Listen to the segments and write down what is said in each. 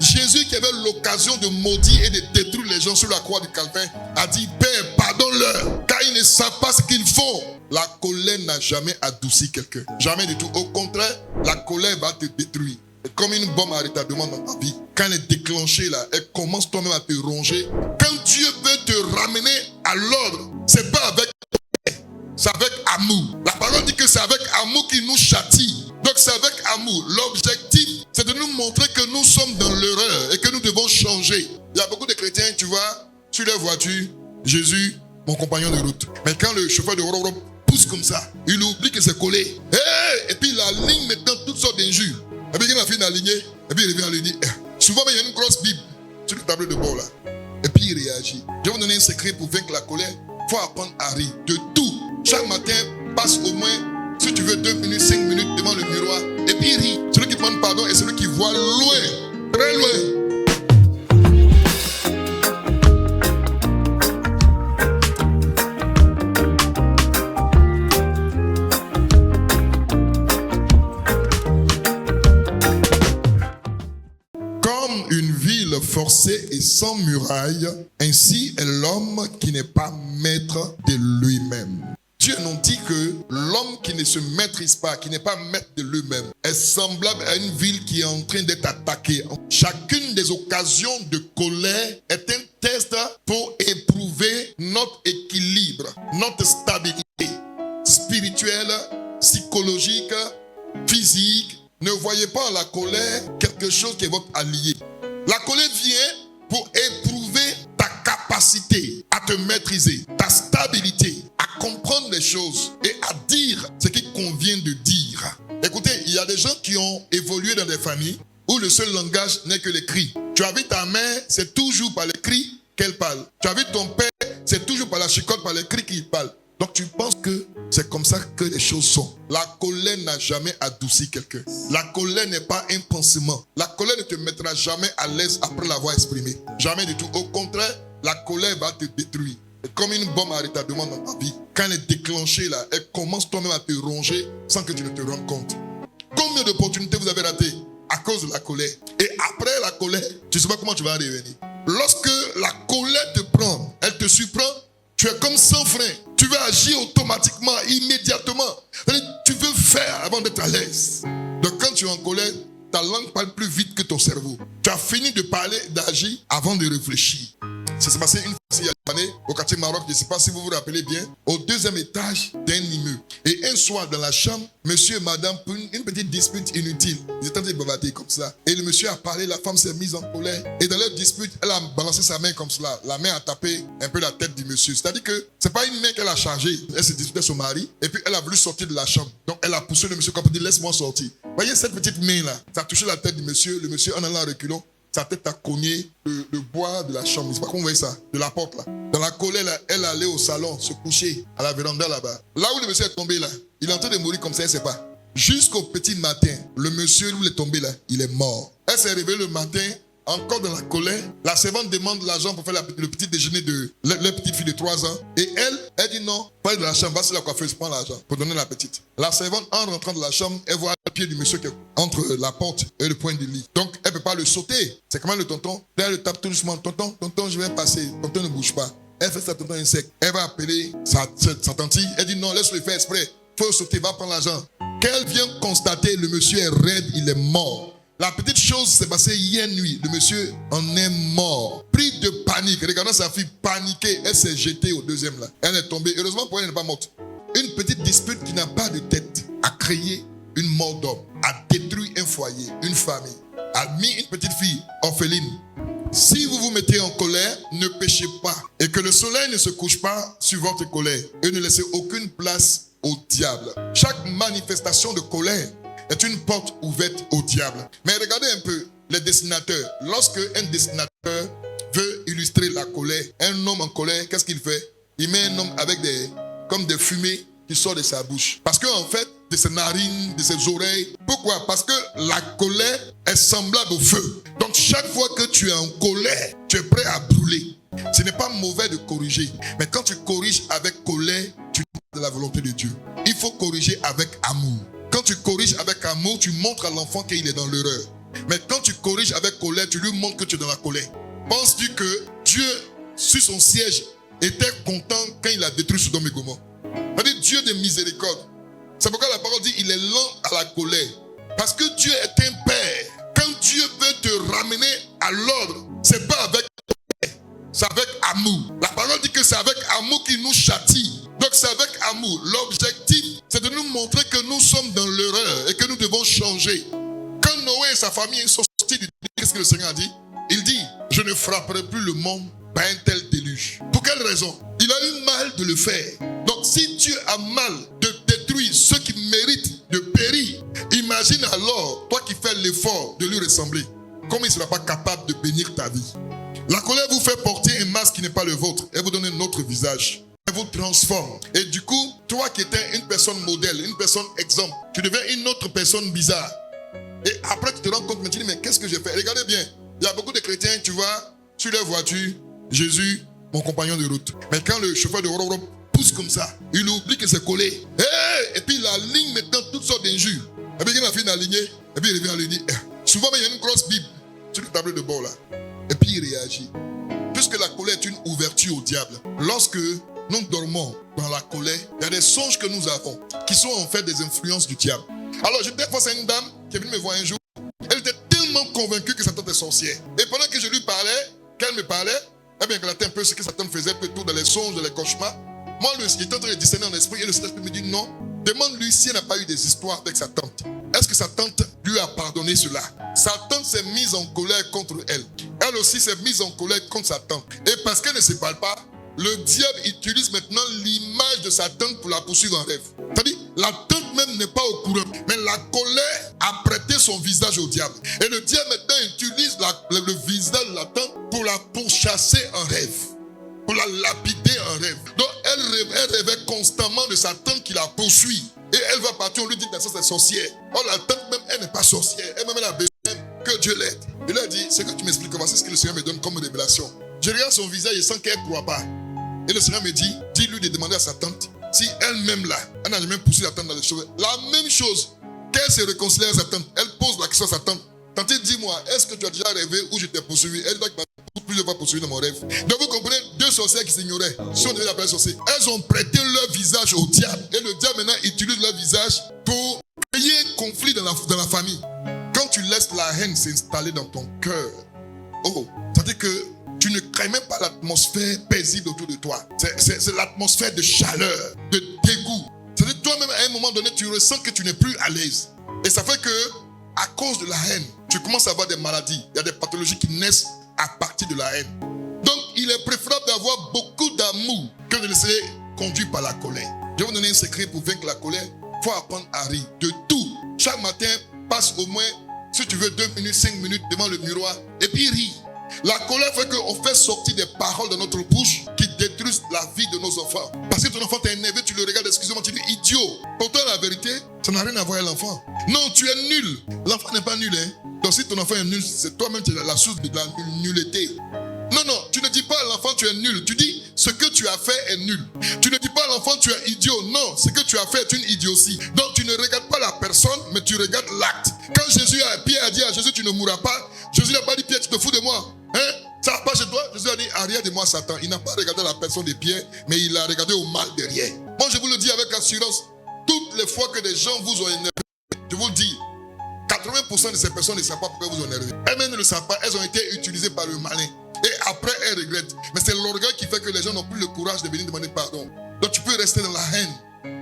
Jésus qui avait l'occasion de maudire et de détruire les gens sur la croix du Calvaire a dit, Père, pardonne-leur, car ils ne savent pas ce qu'ils font. La colère n'a jamais adouci quelqu'un. Jamais du tout. Au contraire, la colère va te détruire. C'est comme une bombe à retardement dans ta vie. Quand elle est déclenchée là, elle commence toi-même à te ronger. Quand Dieu veut te ramener à l'ordre, c'est pas avec colère, c'est avec amour. La parole dit que c'est avec amour qu'il nous châtie. Donc c'est avec amour. L'objectif, c'est de nous montrer que nous sommes dans l'erreur et que nous devons changer. Il y a beaucoup de chrétiens, tu vois, sur leur voiture, Jésus, mon compagnon de route. Mais quand le chauffeur de Roro pousse comme ça, il oublie que c'est collé. Hey! Et puis il aligne maintenant toutes sortes d'injures. Et puis il a fini d'aligner, et puis il revient à lui dire, souvent il y a une grosse Bible sur le tableau de bord là. Et puis il réagit. Je vais vous donner un secret pour vaincre la colère. Il faut apprendre à rire de tout. Chaque matin, passe au moins, si tu veux, 2 minutes, 5 minutes devant le miroir. Et puis ris. Celui qui demande pardon est celui qui voit loin, très loin. Forcé et sans muraille, ainsi est l'homme qui n'est pas maître de lui-même. Dieu nous dit que l'homme qui ne se maîtrise pas, qui n'est pas maître de lui-même, est semblable à une ville qui est en train d'être attaquée. Chacune des occasions de colère est un test pour éprouver notre équilibre, notre stabilité spirituelle, psychologique, physique. Ne voyez pas la colère quelque chose qui est votre allié. La colère vient pour éprouver ta capacité à te maîtriser, ta stabilité, à comprendre les choses et à dire ce qu'il convient de dire. Écoutez, il y a des gens qui ont évolué dans des familles où le seul langage n'est que les cris. Tu as vu ta mère, c'est toujours par les cris qu'elle parle. Tu as vu ton père, c'est toujours par la chicotte, par les cris qu'il parle. Donc tu penses que c'est comme ça que les choses sont. La colère n'a jamais adouci quelqu'un. La colère n'est pas un pansement. La colère ne te mettra jamais à l'aise après l'avoir exprimé. Jamais du tout. Au contraire, la colère va te détruire. C'est comme une bombe à retardement dans ta vie. Quand elle est déclenchée là, elle commence toi-même à te ronger sans que tu ne te rendes compte. Combien d'opportunités vous avez ratées à cause de la colère? Et après la colère, tu ne sais pas comment tu vas revenir. Lorsque la colère te prend, elle te surprend, tu es comme sans frein. Tu veux agir automatiquement, immédiatement. Tu veux faire avant d'être à l'aise. Donc quand tu es en colère, ta langue parle plus vite que ton cerveau. Tu as fini de parler, d'agir avant de réfléchir. Ça s'est passé une fois il y a des années au quartier Maroc, je ne sais pas si vous vous rappelez bien, au 2e étage d'un immeuble. Et un soir dans la chambre, monsieur et madame, pour une petite dispute inutile, ils étaient en train de bavarder comme ça. Et le monsieur a parlé, la femme s'est mise en colère. Et dans leur dispute, elle a balancé sa main comme cela. La main a tapé un peu la tête du monsieur. C'est-à-dire que ce n'est pas une main qu'elle a chargée. Elle se disputait son mari. Et puis elle a voulu sortir de la chambre. Donc elle a poussé le monsieur comme pour dire laisse-moi sortir. Voyez cette petite main-là, ça a touché la tête du monsieur. Le monsieur en allant reculant, sa tête a cogné le bois de la chambre. Je ne sais pas comment vous voyez ça, de la porte là. Dans la colère, là, elle allait au salon, se coucher à la véranda là-bas. Là où le monsieur est tombé là, il est en train de mourir comme ça, elle ne sait pas. Jusqu'au petit matin, le monsieur où il est tombé là, il est mort. Elle s'est réveillée le matin, encore dans la colère. La servante demande l'argent pour faire le petit déjeuner de la petite fille de 3 ans. Et elle dit non, pas de la chambre, va sur la coiffeuse, prends l'argent pour donner la petite. La servante, en rentrant de la chambre, elle voit le pied du monsieur qui est entre la porte et le point du lit. Donc, elle ne peut pas le sauter. C'est comment le tonton? Elle le tape tout doucement. Tonton, je vais passer. Tonton ne bouge pas. Elle fait ça, tonton est sec. Elle va appeler sa tante. Elle dit non, laisse-le faire exprès. Faut sauter, va prendre l'argent. Qu'elle vient constater, le monsieur est raide, il est mort. La petite chose s'est passée hier nuit. Le monsieur en est mort. Pris de panique. Regardant sa fille paniquer, elle s'est jetée au 2e là. Elle est tombée. Heureusement pour elle, elle n'est pas morte. Une petite dispute qui n'a pas de tête a créé une mort d'homme, a détruit un foyer, une famille, a mis une petite fille orpheline. Si vous vous mettez en colère, ne péchez pas. Et que le soleil ne se couche pas sur votre colère. Et ne laissez aucune place au diable. Chaque manifestation de colère est une porte ouverte au diable. Mais regardez un peu les dessinateurs. Lorsque un dessinateur veut illustrer la colère, un homme en colère, qu'est-ce qu'il fait? Il met un homme avec comme des fumées qui sortent de sa bouche. Parce qu'en fait, de ses narines, de ses oreilles. Pourquoi? Parce que la colère est semblable au feu. Donc chaque fois que tu es en colère, tu es prêt à brûler. Ce n'est pas mauvais de corriger. Mais quand tu corriges avec colère, tu montres de la volonté de Dieu. Il faut corriger avec amour. Quand tu corriges avec amour, tu montres à l'enfant qu'il est dans l'erreur. Mais quand tu corriges avec colère, tu lui montres que tu es dans la colère. Penses-tu que Dieu, sur son siège, était content quand il a détruit Sodome et Gomorrhe? C'est-à-dire Dieu de miséricorde. C'est pourquoi la parole dit il est lent à la colère. Parce que Dieu est un père. Quand Dieu veut te ramener à l'ordre, c'est pas avec colère, c'est avec amour. La parole dit que c'est avec amour qu'il nous châtie. Donc c'est avec amour. L'objectif, c'est de nous montrer que nous sommes dans l'erreur et que nous devons changer. Quand Noé et sa famille sont sortis du déluge, qu'est-ce que le Seigneur a dit? Il dit, je ne frapperai plus le monde par un tel déluge. Pour quelle raison? Il a eu mal de le faire. Donc si Dieu a mal de détruire ceux qui méritent de périr, imagine alors, toi qui fais l'effort de lui ressembler, comment il ne sera pas capable de bénir ta vie. La colère vous fait porter un masque qui n'est pas le vôtre. Elle vous donne un autre visage. Elle vous transforme. Et du coup, toi qui étais une personne modèle, une personne exemple, tu deviens une autre personne bizarre. Et après, tu te rends compte, mais tu dis, mais qu'est-ce que j'ai fait? Regardez bien. Il y a beaucoup de chrétiens, tu vois, sur leur voiture, Jésus, mon compagnon de route. Mais quand le chauffeur de Roro pousse comme ça, il oublie que c'est collé. Et puis il aligne maintenant toutes sortes d'injures. Et puis quand il a fini d'aligner, et puis il revient, il dit, souvent il y a une grosse Bible sur le tableau de bord là. Et puis il réagit. Puisque la colère est une ouverture au diable. Lorsque nous dormons dans la colère, il y a des songes que nous avons qui sont en fait des influences du diable. Alors j'étais face à une dame qui est venue me voir un jour. Elle était tellement convaincue que sa tante est sorcière. Et pendant que je lui parlais, qu'elle me parlait, eh bien, elle relatait un peu ce que sa tante faisait, tout dans les songes, dans les cauchemars. Moi, j'étais en train de discerner en esprit et le Saint-Esprit me dit non. Demande-lui si elle n'a pas eu des histoires avec sa tante. Est-ce que sa tante lui a pardonné cela? Sa tante s'est mise en colère contre elle. Elle aussi s'est mise en colère contre sa tante. Et parce qu'elle ne se parle pas, le diable utilise maintenant l'image de sa tante pour la poursuivre en rêve. C'est-à-dire, la tante même n'est pas au courant. Mais la colère a prêté son visage au diable. Et le diable maintenant utilise le visage de la tante pour la pourchasser en rêve. Pour la lapider en rêve. Donc elle rêvait constamment de sa tante qui la poursuit. Et elle va partir, on lui dit que ça c'est sorcière. Or la tante même, elle n'est pas sorcière. Elle-même, elle a besoin que Dieu l'aide. Il a dit, c'est que tu m'expliques, voici ce que le Seigneur me donne comme révélation. Je regarde son visage et sens qu'elle ne croit pas. Et le Seigneur me dit, dis-lui de demander à sa tante si elle-même là, elle n'a jamais poussé la tante dans les cheveux. La même chose, qu'elle se réconcilie avec sa tante. Elle pose la question à sa tante. Tante, dis-moi, est-ce que tu as déjà rêvé où je t'ai poursuivi? Elle dit que plusieurs fois poursuivi dans mon rêve. Donc vous comprenez, deux sorcières qui s'ignoraient, si on devait l'appeler sorcières, elles ont prêté leur visage au diable. Et le diable maintenant utilise leur visage pour créer un conflit dans la famille. Quand tu laisses la haine s'installer dans ton cœur, c'est-à-dire que tu ne crées même pas l'atmosphère paisible autour de toi. C'est l'atmosphère de chaleur, de dégoût. C'est-à-dire toi-même, à un moment donné, tu ressens que tu n'es plus à l'aise. Et ça fait que, à cause de la haine, tu commences à avoir des maladies. Il y a des pathologies qui naissent à partir de la haine. Donc, il est préférable d'avoir beaucoup d'amour que de laisser conduire par la colère. Je vais vous donner un secret pour vaincre la colère. Il faut apprendre à rire de tout. Chaque matin, passe au moins, si tu veux, 2 minutes, 5 minutes devant le miroir et puis ris. La colère fait qu'on fait sortir des paroles de notre bouche qui détruisent la vie de nos enfants. Parce que ton enfant t'est énervé, tu le regardes, excusez-moi, tu dis idiot. Pourtant, la vérité, ça n'a rien à voir avec l'enfant. Non, tu es nul. L'enfant n'est pas nul, hein. Donc si ton enfant est nul, c'est toi-même qui es la source de la nullité. Non, tu ne dis pas à l'enfant tu es nul. Tu dis ce que tu as fait est nul. Tu ne dis pas à l'enfant tu es idiot. Non, ce que tu as fait est une idiotie. Donc tu ne regardes pas la personne, mais tu regardes l'acte. Quand Pierre a dit à Jésus tu ne mourras pas, Jésus n'a pas dit Pierre tu te fous de moi. Hein? Ça va pas chez toi? Jésus a dit arrière de moi Satan. Il n'a pas regardé la personne de Pierre, mais il a regardé au mal derrière. Moi je vous le dis avec assurance, toutes les fois que des gens vous ont énervé, je vous le dis, 80% de ces personnes ne savent pas pourquoi vous ont énervé. Elles-mêmes ne le savent pas, elles ont été utilisées par le malin. Et après, elles regrettent. Mais c'est l'orgueil qui fait que les gens n'ont plus le courage de venir demander pardon. Donc tu peux rester dans la haine.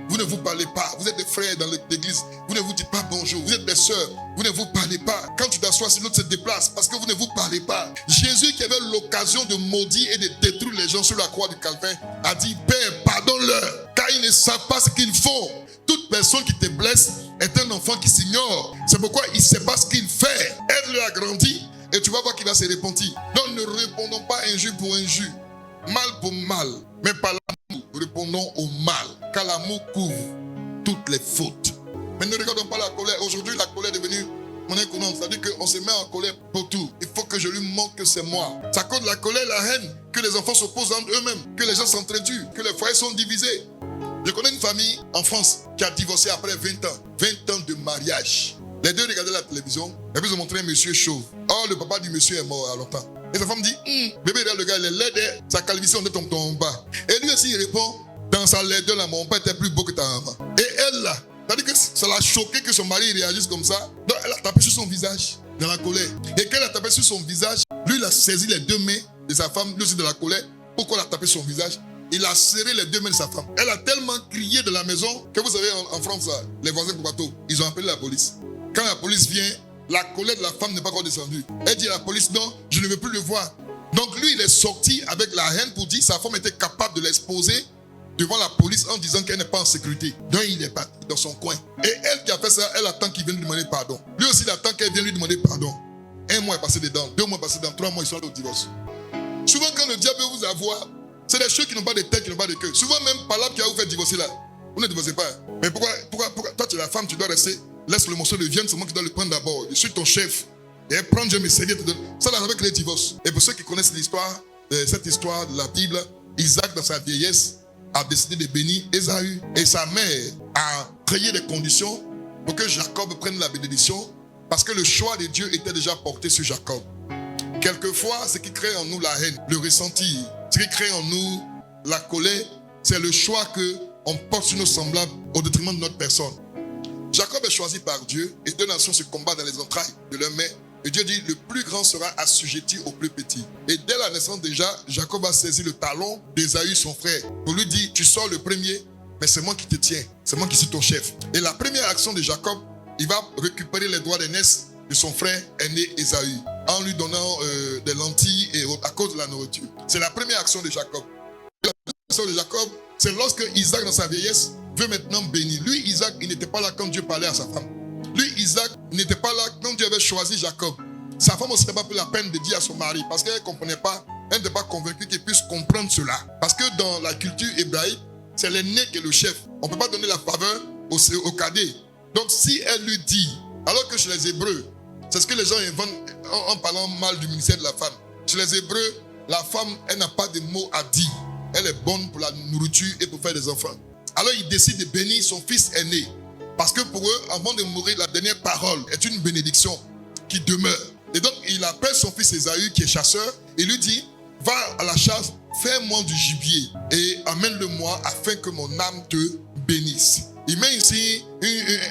Vous ne vous parlez pas. Vous êtes des frères dans l'église. Vous ne vous dites pas bonjour. Vous êtes des sœurs. Vous ne vous parlez pas. Quand tu t'assois, si l'autre se déplace parce que vous ne vous parlez pas. Jésus qui avait l'occasion de maudire et de détruire les gens sur la croix du Calvaire a dit Père, pardonne-leur car ils ne savent pas ce qu'ils font. Toute personne qui te blesse est un enfant qui s'ignore. C'est pourquoi il ne sait pas ce qu'il fait. Aide-le à grandir et tu vas voir qu'il va se repentir. Donc ne répondons pas injure pour injure, mal pour mal, mais par l'amour, répondons au mal, car l'amour couvre toutes les fautes. Mais ne regardons pas la colère. Aujourd'hui, la colère est devenue monnaie courante. C'est-à-dire qu'on se met en colère pour tout. Il faut que je lui montre que c'est moi. C'est à cause de la colère, la haine, que les enfants s'opposent entre eux-mêmes, que les gens s'entretuent, que les foyers sont divisés. Je connais une famille en France qui a divorcé après 20 ans. 20 ans de mariage. Les deux regardaient la télévision, et puis ils ont montré un monsieur chauve. Or, le papa du monsieur est mort à longtemps. Et sa femme dit, bébé, regarde le gars, il est laid, sa calvitie, on est ton bas. Et lui aussi, il répond, dans sa laideur, là, mon père était plus beau que ta maman. Et elle, là, c'est-à-dire que ça l'a choqué que son mari réagisse comme ça. Donc, elle a tapé sur son visage, dans la colère. Et quand elle a tapé sur son visage, lui, il a saisi les deux mains de sa femme, lui aussi de la colère. Pourquoi il a tapé sur son visage? Il a serré les deux mains de sa femme. Elle a tellement crié de la maison que vous savez, en France, là, les voisins de bateau, ils ont appelé la police. Quand la police vient, la colère de la femme n'est pas encore descendue. Elle dit à la police, non, je ne veux plus le voir. Donc lui, il est sorti avec la haine pour dire que sa femme était capable de l'exposer devant la police en disant qu'elle n'est pas en sécurité. Donc il est parti dans son coin. Et elle qui a fait ça, elle attend qu'il vienne lui demander pardon. Lui aussi, il attend qu'elle vienne lui demander pardon. 1 mois est passé dedans, 2 mois est passé dedans, 3 mois, ils sont allés au divorce. Souvent, quand le diable veut vous avoir, c'est des choses qui n'ont pas de tête, qui n'ont pas de cœur. Souvent, même par là qui va vous faire divorcer là. Vous ne divorcez pas. Mais pourquoi toi, tu es la femme, tu dois rester. Laisse le morceau de viande, c'est moi qui dois le prendre d'abord. Je suis ton chef. Et prendre, je me servir, te donne. Ça, là, avec les divorces. Et pour ceux qui connaissent l'histoire, cette histoire de la Bible, Isaac, dans sa vieillesse, a décidé de bénir Ésaü. Et sa mère a créé des conditions pour que Jacob prenne la bénédiction, parce que le choix de Dieu était déjà porté sur Jacob. Quelquefois, ce qui crée en nous la haine, le ressenti, ce qui crée en nous la colère, c'est le choix qu'on porte sur nos semblables au détriment de notre personne. Jacob est choisi par Dieu et deux nations se combattent dans les entrailles de leur mère. Et Dieu dit, le plus grand sera assujetti au plus petit. Et dès la naissance déjà, Jacob a saisi le talon d'Ésaü, son frère, pour lui dire, tu sors le premier, mais c'est moi qui te tiens, c'est moi qui suis ton chef. Et la première action de Jacob, il va récupérer les droits d'aînesse de son frère aîné Ésaü, en lui donnant des lentilles et autres, à cause de la nourriture. C'est la première action de Jacob. La deuxième action de Jacob, c'est lorsque Isaac, dans sa vieillesse, veut maintenant bénir. Lui, Isaac, il n'était pas là quand Dieu parlait à sa femme. Lui, Isaac, n'était pas là quand Dieu avait choisi Jacob. Sa femme aussi n'a pas pris la peine de dire à son mari, parce qu'elle ne comprenait pas, elle n'était pas convaincue qu'il puisse comprendre cela. Parce que dans la culture hébraïque, c'est l'aîné qui est le chef. On ne peut pas donner la faveur au cadet. Donc si elle lui dit, alors que chez les Hébreux, c'est ce que les gens inventent en parlant mal du ministère de la femme. Chez les Hébreux, la femme, elle n'a pas de mots à dire. Elle est bonne pour la nourriture et pour faire des enfants. Alors il décide de bénir son fils aîné. Parce que pour eux, avant de mourir, la dernière parole est une bénédiction qui demeure. Et donc, il appelle son fils Ésaü, qui est chasseur, et lui dit, va à la chasse, fais-moi du gibier et amène-le-moi afin que mon âme te bénisse. Il met ici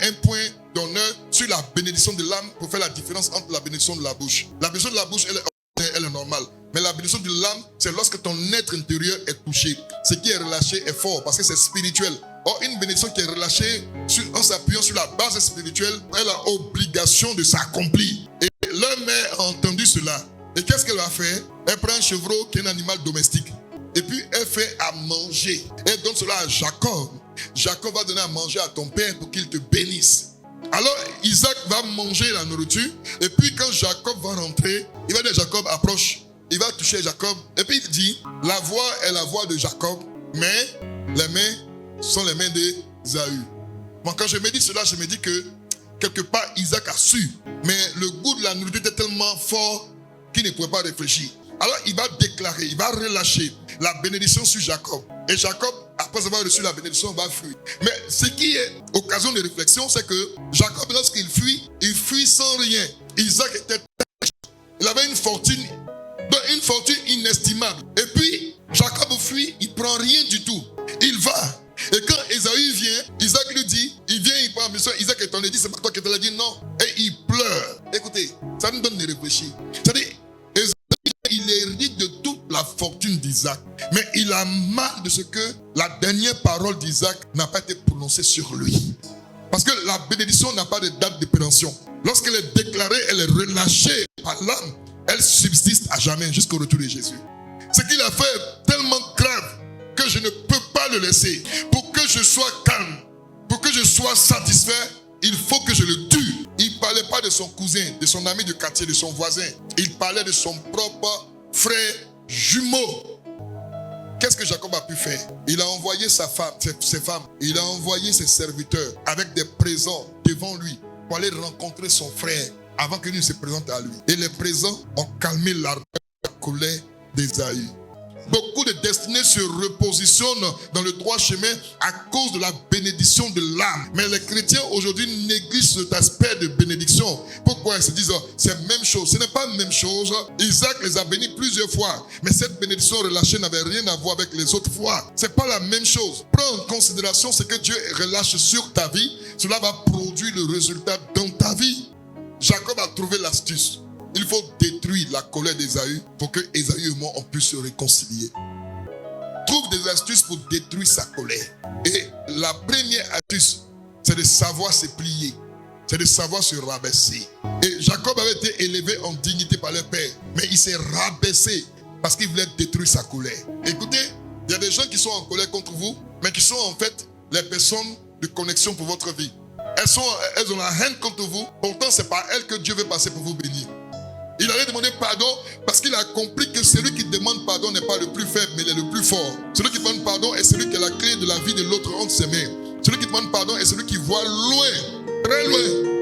un point d'honneur sur la bénédiction de l'âme pour faire la différence entre la bénédiction de la bouche. La bénédiction de la bouche, elle est normale. Mais la bénédiction de l'âme, c'est lorsque ton être intérieur est touché. Ce qui est relâché est fort parce que c'est spirituel. Or, une bénédiction qui est relâchée en s'appuyant sur la base spirituelle, elle a obligation de s'accomplir. Et leur mère a entendu cela. Et qu'est-ce qu'elle va faire? Elle prend un chevreau qui est un animal domestique. Et puis, elle fait à manger. Elle donne cela à Jacob. Jacob va donner à manger à ton père pour qu'il te bénisse. Alors, Isaac va manger la nourriture. Et puis, quand Jacob va rentrer, il va dire, Jacob, approche. Il va toucher Jacob. Et puis, il dit, la voix est la voix de Jacob, mais les mains sont les mains d'Ésaü. Moi, quand je me dis cela, je me dis que quelque part, Isaac a su. Mais le goût de la nourriture était tellement fort qu'il ne pouvait pas réfléchir. Alors, il va déclarer, il va relâcher la bénédiction sur Jacob. Et Jacob, après avoir reçu la bénédiction, va fuir. Mais ce qui est occasion de réflexion, c'est que Jacob, lorsqu'il fuit, il fuit sans rien. Isaac était très riche. Il avait une fortune inestimable. Et puis, Jacob fuit, il ne prend rien du tout. Il va. Et quand Ésaü vient, Isaac lui dit, il vient, il prend mission. Isaac est tombé, il dit, c'est pas toi qui te l'as dit, non. Et il pleure. Écoutez, ça nous donne de réfléchir. C'est-à-dire, Ésaü, il hérite de toute la fortune d'Isaac. Mais il a mal de ce que la dernière parole d'Isaac n'a pas été prononcée sur lui. Parce que la bénédiction n'a pas de date de péremption. Lorsqu'elle est déclarée, elle est relâchée par l'âme. Elle subsiste à jamais jusqu'au retour de Jésus. Ce qu'il a fait est tellement grave que je ne peux pas le laisser. Pour que je sois calme, pour que je sois satisfait, il faut que je le tue. Il ne parlait pas de son cousin, de son ami de quartier, de son voisin. Il parlait de son propre frère jumeau. Qu'est-ce que Jacob a pu faire? Il a envoyé ses femmes, il a envoyé ses serviteurs avec des présents devant lui pour aller rencontrer son frère avant que lui se présente à lui. Et les présents ont calmé la colère d'Ésaü. Beaucoup de destinées se repositionnent dans le droit chemin à cause de la bénédiction de l'âme. Mais les chrétiens aujourd'hui négligent cet aspect de bénédiction. Pourquoi ils se disent c'est la même chose? Ce n'est pas la même chose. Isaac les a bénis plusieurs fois. Mais cette bénédiction relâchée n'avait rien à voir avec les autres fois. C'est pas la même chose. Prends en considération ce que Dieu relâche sur ta vie. Cela va produire le résultat dans ta vie. Jacob a trouvé l'astuce. Il faut détruire la colère d'Ésaü pour que Ésaü et moi on puisse se réconcilier. Trouve des astuces pour détruire sa colère. Et la première astuce, c'est de savoir se plier. C'est de savoir se rabaisser. Et Jacob avait été élevé en dignité par le père. Mais il s'est rabaissé parce qu'il voulait détruire sa colère. Écoutez, il y a des gens qui sont en colère contre vous, mais qui sont en fait les personnes de connexion pour votre vie. Elles ont la haine contre vous. Pourtant, c'est par elles que Dieu veut passer pour vous bénir. Il allait demander pardon parce qu'il a compris que celui qui demande pardon n'est pas le plus faible, mais il est le plus fort. Celui qui demande pardon est celui qui a la clé de la vie de l'autre entre ses mains. Celui qui demande pardon est celui qui voit loin, très loin.